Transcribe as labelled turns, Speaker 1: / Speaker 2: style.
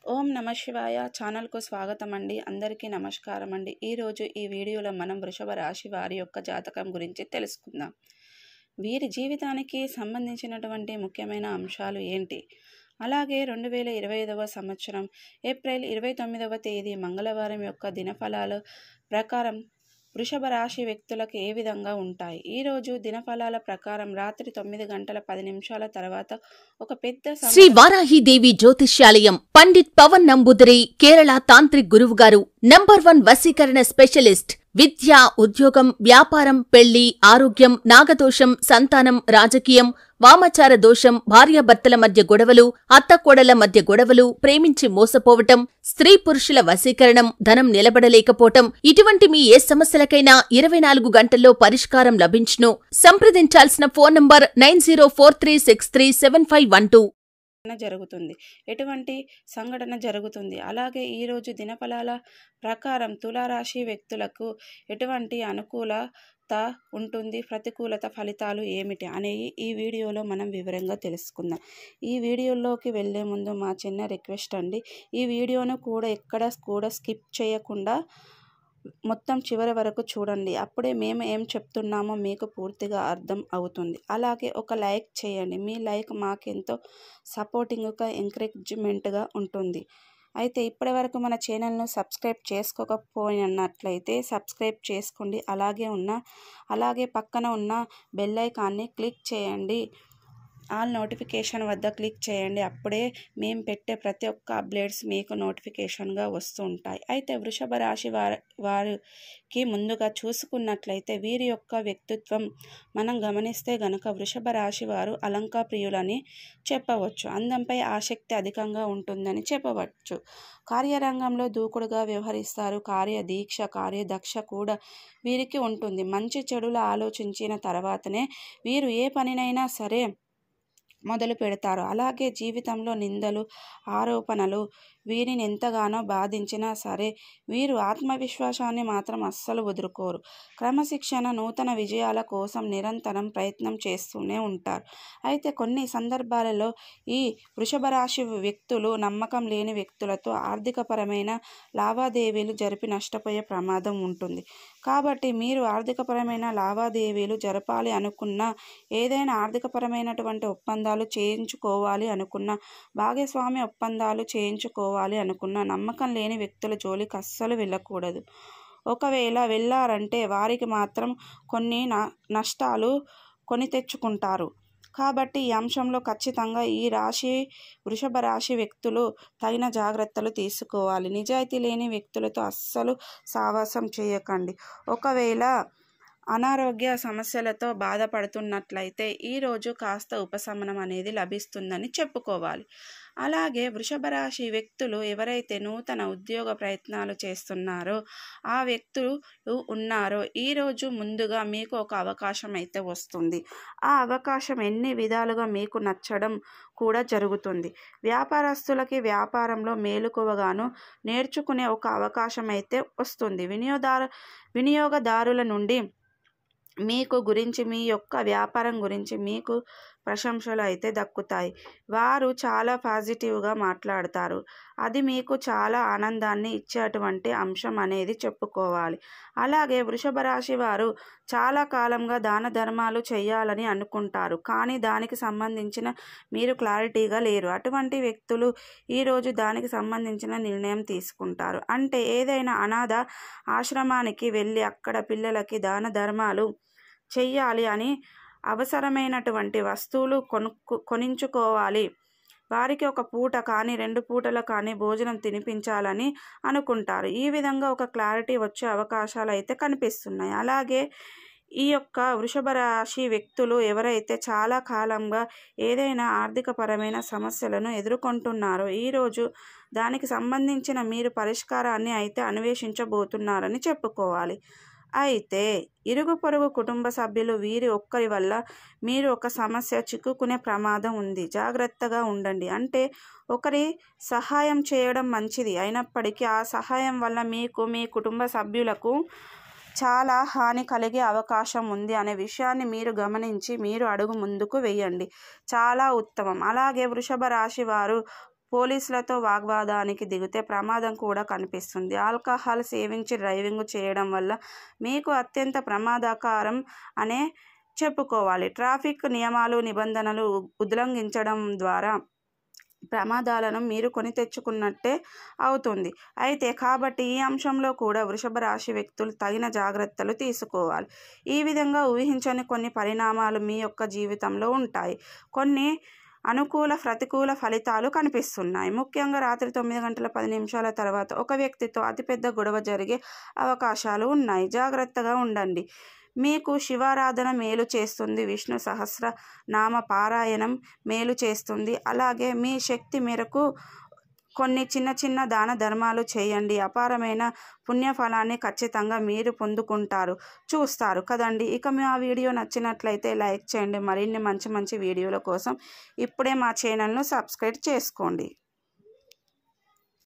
Speaker 1: ఓం నమ శివాయ ఛానల్కు స్వాగతం అండి. అందరికీ నమస్కారం అండి. ఈరోజు ఈ వీడియోలో మనం వృషభ రాశి వారి యొక్క జాతకం గురించి తెలుసుకుందాం. వీరి జీవితానికి సంబంధించినటువంటి ముఖ్యమైన అంశాలు ఏంటి, అలాగే 2025వ సంవత్సరం ఏప్రిల్ 29వ తేదీ మంగళవారం యొక్క దినఫలాల ప్రకారం వృషభ రాశి వ్యక్తులకు ఏ విధంగా ఉంటాయి. ఈరోజు దినఫలాల ప్రకారం రాత్రి 9:10 తర్వాత ఒక పెద్ద
Speaker 2: శ్రీ వారాహిదేవి జ్యోతిష్యాలయం పండిత్ పవన్ నంబూదిరి కేరళ తాంత్రిక్ గురువు గారు నంబర్ 1 వశీకరణ స్పెషలిస్ట్. విద్య, ఉద్యోగం, వ్యాపారం, పెళ్లి, ఆరోగ్యం, నాగదోషం, సంతానం, రాజకీయం, వామాచార దోషం, భార్యాభర్తల మధ్య గొడవలు, అత్తకోడళ్ల మధ్య గొడవలు, ప్రేమించి మోసపోవటం, స్త్రీ పురుషుల వశీకరణం, ధనం నిలబడలేకపోవటం, ఇటువంటి మీ ఏ సమస్యలకైనా 24 గంటల్లో పరిష్కారం లభించును. సంప్రదించాల్సిన ఫోన్ నంబర్ 9043637512.
Speaker 1: జరుగుతుంది, ఎటువంటి సంఘటన జరుగుతుంది. అలాగే ఈరోజు దినఫలాల ప్రకారం తులారాశి వ్యక్తులకు ఎటువంటి అనుకూలత ఉంటుంది, ప్రతికూలత ఫలితాలు ఏమిటి అనేవి ఈ వీడియోలో మనం వివరంగా తెలుసుకుందాం. ఈ వీడియోలోకి వెళ్ళే ముందు మా చిన్న రిక్వెస్ట్ అండి, ఈ వీడియోను కూడా ఎక్కడ కూడా స్కిప్ చేయకుండా మొత్తం చివరి వరకు చూడండి. అప్పుడే మేము ఏం చెప్తున్నామో మీకు పూర్తిగా అర్థం అవుతుంది. అలాగే ఒక లైక్ చేయండి. మీ లైక్ మాకెంతో సపోర్టింగ్గా, ఎంకరేజ్మెంట్గా ఉంటుంది. అయితే ఇప్పటి వరకు మన ఛానల్ను సబ్స్క్రైబ్ చేసుకోకపోయినట్లయితే సబ్స్క్రైబ్ చేసుకోండి. అలాగే పక్కన ఉన్న బెల్ ఐకాన్ని క్లిక్ చేయండి. ఆల్ నోటిఫికేషన్ వద్ద క్లిక్ చేయండి. అప్పుడే మేము పెట్టే ప్రతి ఒక్క అప్డేట్స్ మీకు నోటిఫికేషన్గా వస్తూ ఉంటాయి. అయితే వృషభ రాశి వారికి ముందుగా చూసుకున్నట్లయితే వీరి యొక్క వ్యక్తిత్వం మనం గమనిస్తే గనక వృషభ రాశి వారు అలంకార ప్రియులని చెప్పవచ్చు. అందంపై ఆసక్తి అధికంగా ఉంటుందని చెప్పవచ్చు. కార్యరంగంలో దూకుడుగా వ్యవహరిస్తారు. కార్యదీక్ష, కార్యదక్ష కూడా వీరికి ఉంటుంది. మంచి చెడులు ఆలోచించిన తర్వాతనే వీరు ఏ పనినైనా సరే మొదలు పెడతారు. అలాగే జీవితంలో నిందలు, ఆరోపణలు వీరిని ఎంతగానో బాధించినా సరే వీరు ఆత్మవిశ్వాసాన్ని మాత్రం అస్సలు వదులుకోరు. క్రమశిక్షణ, నూతన విజయాల కోసం నిరంతరం ప్రయత్నం చేస్తూనే ఉంటారు. అయితే కొన్ని సందర్భాలలో ఈ వృషభ రాశి వ్యక్తులు నమ్మకం లేని వ్యక్తులతో ఆర్థికపరమైన లావాదేవీలు జరిపి నష్టపోయే ప్రమాదం ఉంటుంది. కాబట్టి మీరు ఆర్థికపరమైన లావాదేవీలు జరపాలి అనుకున్న, ఏదైనా ఆర్థికపరమైనటువంటి ఒప్పందాలు చేయించుకోవాలి అనుకున్న, భాగస్వామ్య ఒప్పందాలు చేయించుకోవాలి అనుకున్న నమ్మకం లేని వ్యక్తుల జోలికి అస్సలు వెళ్ళకూడదు. ఒకవేళ వెళ్ళారంటే వారికి మాత్రం కొన్ని నష్టాలు కొని తెచ్చుకుంటారు. కాబట్టి ఈ అంశంలో ఖచ్చితంగా ఈ వృషభ రాశి వ్యక్తులు తగిన జాగ్రత్తలు తీసుకోవాలి. నిజాయితీ లేని వ్యక్తులతో అస్సలు సావాసం చేయకండి. ఒకవేళ అనారోగ్య సమస్యలతో బాధపడుతున్నట్లయితే ఈరోజు కాస్త ఉపశమనం అనేది లభిస్తుందని చెప్పుకోవాలి. అలాగే వృషభ రాశి వ్యక్తులు ఎవరైతే నూతన ఉద్యోగ ప్రయత్నాలు చేస్తున్నారో ఆ వ్యక్తులు ఉన్నారో ఈరోజు ముందుగా మీకు ఒక అవకాశం అయితే వస్తుంది. ఆ అవకాశం ఎన్ని విధాలుగా మీకు నచ్చడం కూడా జరుగుతుంది. వ్యాపారస్తులకి వ్యాపారంలో మేలుకోవగాను నేర్చుకునే ఒక అవకాశం అయితే వస్తుంది. వినియోగదారుల నుండి మీకు గురించి, మీ యొక్క వ్యాపారం గురించి మీకు ప్రశంసలు అయితే దక్కుతాయి. వారు చాలా పాజిటివ్గా మాట్లాడతారు. అది మీకు చాలా ఆనందాన్ని ఇచ్చేటువంటి అంశం అనేది చెప్పుకోవాలి. అలాగే వృషభ రాశి వారు చాలా కాలంగా దాన ధర్మాలు చేయాలని అనుకుంటారు, కానీ దానికి సంబంధించిన మీరు క్లారిటీగా లేరు. అటువంటి వ్యక్తులు ఈరోజు దానికి సంబంధించిన నిర్ణయం తీసుకుంటారు. అంటే ఏదైనా అనాథ ఆశ్రమానికి వెళ్ళి అక్కడ పిల్లలకి దాన ధర్మాలు చెయ్యాలి అని, అవసరమైనటువంటి వస్తువులు కొనించుకోవాలి, వారికి ఒక పూట కానీ 2 పూటలు కానీ భోజనం తినిపించాలని అనుకుంటారు. ఈ విధంగా ఒక క్లారిటీ వచ్చే అవకాశాలు అయితే కనిపిస్తున్నాయి. అలాగే ఈ యొక్క వృషభ రాశి వ్యక్తులు ఎవరైతే చాలా కాలంగా ఏదైనా ఆర్థికపరమైన సమస్యలను ఎదుర్కొంటున్నారో ఈరోజు దానికి సంబంధించిన మీరు పరిష్కారాన్ని అయితే అన్వేషించబోతున్నారని చెప్పుకోవాలి. అయితే ఇరుగు పొరుగు కుటుంబ సభ్యులు వీరి ఒక్కరి వల్ల మీరు ఒక సమస్య చిక్కుకునే ప్రమాదం ఉంది. జాగ్రత్తగా ఉండండి. అంటే ఒకరి సహాయం చేయడం మంచిది అయినప్పటికీ ఆ సహాయం వల్ల మీకు, మీ కుటుంబ సభ్యులకు చాలా హాని కలిగే అవకాశం ఉంది అనే విషయాన్ని మీరు గమనించి మీరు అడుగు ముందుకు వేయండి. చాలా ఉత్తమం. అలాగే వృషభ రాశి వారు పోలీసులతో వాగ్వాదానికి దిగితే ప్రమాదం కూడా కనిపిస్తుంది. ఆల్కహాల్ సేవించి డ్రైవింగ్ చేయడం వల్ల మీకు అత్యంత ప్రమాదకరం అనే చెప్పుకోవాలి. ట్రాఫిక్ నియమాలు నిబంధనలు ఉల్లంఘించడం ద్వారా ప్రమాదాలను మీరు కొని తెచ్చుకున్నట్టే అవుతుంది. అయితే కాబట్టి ఈ అంశంలో కూడా వృషభ రాశి వ్యక్తులు తగిన జాగ్రత్తలు తీసుకోవాలి. ఈ విధంగా ఊహించని కొన్ని పరిణామాలు మీ యొక్క జీవితంలో ఉంటాయి. కొన్ని అనుకూల ప్రతికూల ఫలితాలు కనిపిస్తున్నాయి. ముఖ్యంగా రాత్రి 9:10 తర్వాత ఒక వ్యక్తితో అతిపెద్ద గొడవ జరిగే అవకాశాలు ఉన్నాయి. జాగ్రత్తగా ఉండండి. మీకు శివారాధన మేలు చేస్తుంది. విష్ణు సహస్రనామ పారాయణం మేలు చేస్తుంది. అలాగే మీ శక్తి మేరకు కొన్ని చిన్న దాన ధర్మాలు చేయండి. అపారమైన పుణ్యఫలాన్ని ఖచ్చితంగా మీరు పొందుకుంటారు, చూస్తారు కదండి. ఇక మీ ఆ వీడియో నచ్చినట్లయితే లైక్ చేయండి. మరిన్ని మంచి వీడియోల కోసం ఇప్పుడే మా ఛానల్ను సబ్స్క్రైబ్ చేసుకోండి.